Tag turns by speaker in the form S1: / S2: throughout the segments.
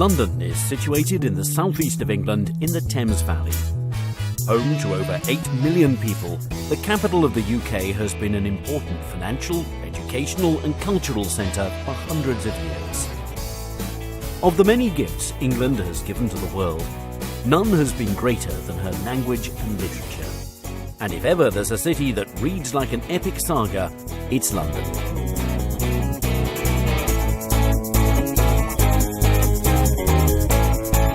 S1: London is situated in the southeast of England in the Thames Valley. Home to over 8 million people, the capital of the UK has been an important financial, educational and cultural centre for hundreds of years. Of the many gifts England has given to the world, none has been greater than her language and literature. And if ever there's a city that reads like an epic saga, it's London.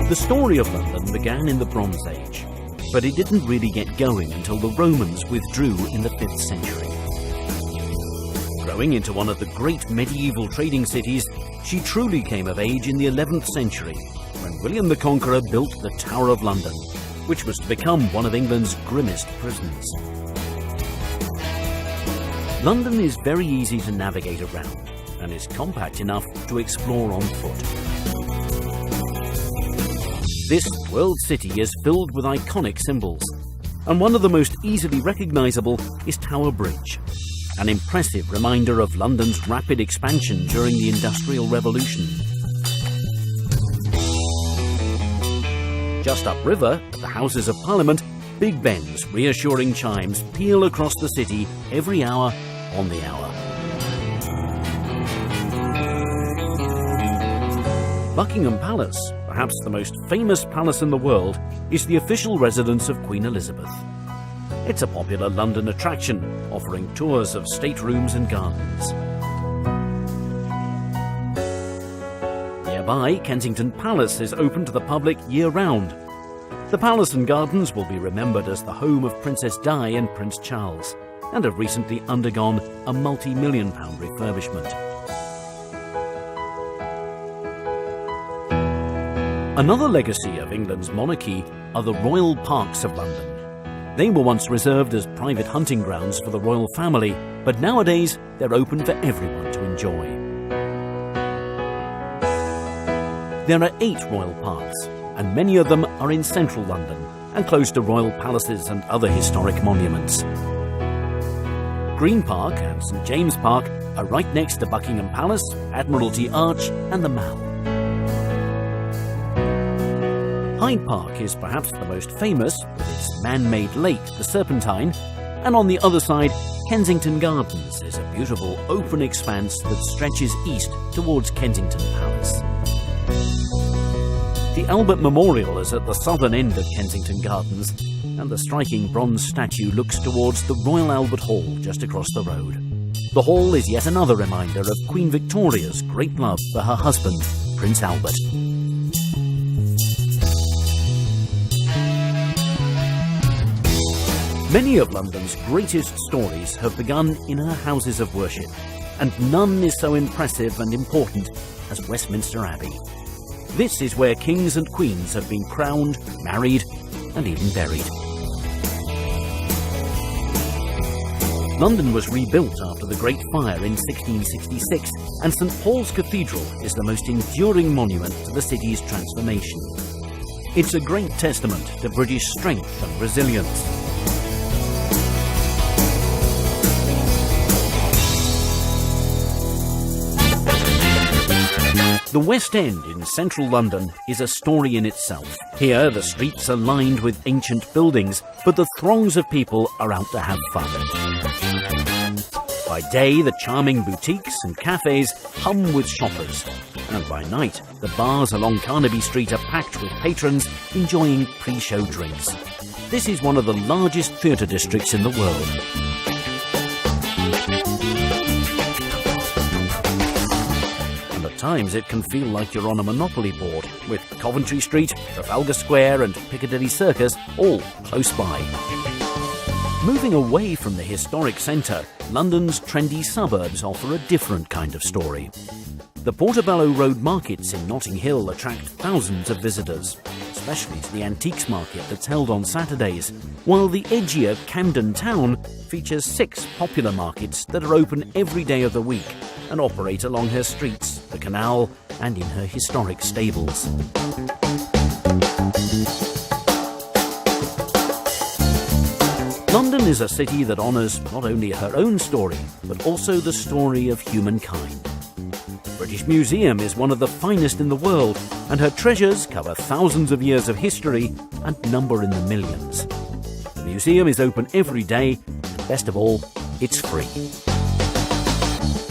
S1: The story of London began in the Bronze Age, but it didn't really get going until the Romans withdrew in the 5th century. Growing into one of the great medieval trading cities, she truly came of age in the 11th century, when William the Conqueror built the Tower of London, which was to become one of England's grimmest prisons. London is very easy to navigate around, and is compact enough to explore on foot. This world city is filled with iconic symbols, and one of the most easily recognisable is Tower Bridge, an impressive reminder of London's rapid expansion during the Industrial Revolution. Just upriver, at the Houses of Parliament, Big Ben's reassuring chimes peal across the city every hour on the hour. Buckingham Palace, perhaps the most famous palace in the world, is the official residence of Queen Elizabeth. It's a popular London attraction, offering tours of staterooms and gardens. Nearby, Kensington Palace is open to the public year-round. The palace and gardens will be remembered as the home of Princess Di and Prince Charles, and have recently undergone a multi-million-pound refurbishment. Another legacy of England's monarchy are the royal parks of London. They were once reserved as private hunting grounds for the royal family, but nowadays they're open for everyone to enjoy. There are 8 royal parks, and many of them are in central London and close to royal palaces and other historic monuments. Green Park and St James Park are right next to Buckingham Palace, Admiralty Arch and the Mall. Hyde Park is perhaps the most famous, with its man-made lake, the Serpentine, and on the other side, Kensington Gardens is a beautiful open expanse that stretches east towards Kensington Palace. The Albert Memorial is at the southern end of Kensington Gardens, and the striking bronze statue looks towards the Royal Albert Hall just across the road. The hall is yet another reminder of Queen Victoria's great love for her husband, Prince Albert. Many of London's greatest stories have begun in her houses of worship, and none is so impressive and important as Westminster Abbey. This is where kings and queens have been crowned, married, and even buried. London was rebuilt after the Great Fire in 1666, and St Paul's Cathedral is the most enduring monument to the city's transformation. It's a great testament to British strength and resilience. The West End in central London is a story in itself. Here, the streets are lined with ancient buildings, but the throngs of people are out to have fun. By day, the charming boutiques and cafes hum with shoppers, and by night, the bars along Carnaby Street are packed with patrons enjoying pre-show drinks. This is one of the largest theatre districts in the world. At times it can feel like you're on a Monopoly board, with Covent Street, Trafalgar Square and Piccadilly Circus all close by. Moving away from the historic centre, London's trendy suburbs offer a different kind of story. The Portobello Road markets in Notting Hill attract thousands of visitors, especially to the antiques market that's held on Saturdays, while the edgier Camden Town features 6 popular markets that are open every day of the week and operate along her streets, the canal, and in her historic stables. London is a city that honours not only her own story, but also the story of humankind. British Museum is one of the finest in the world, and her treasures cover thousands of years of history and number in the millions. The museum is open every day, and best of all, it's free.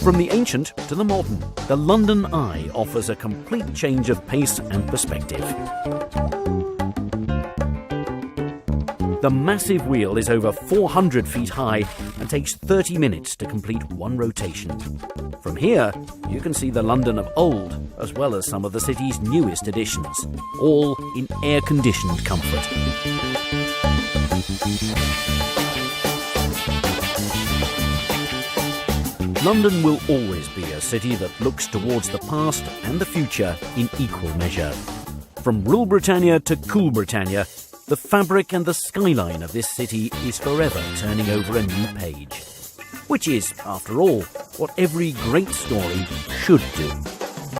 S1: From the ancient to the modern, the London Eye offers a complete change of pace and perspective. The massive wheel is over 400 feet high and takes 30 minutes to complete one rotation. From here, you can see the London of old, as well as some of the city's newest additions, all in air-conditioned comfort. London will always be a city that looks towards the past and the future in equal measure. From Rule Britannia to Cool Britannia, the fabric and the skyline of this city is forever turning over a new page. Which is, after all, what every great story should do.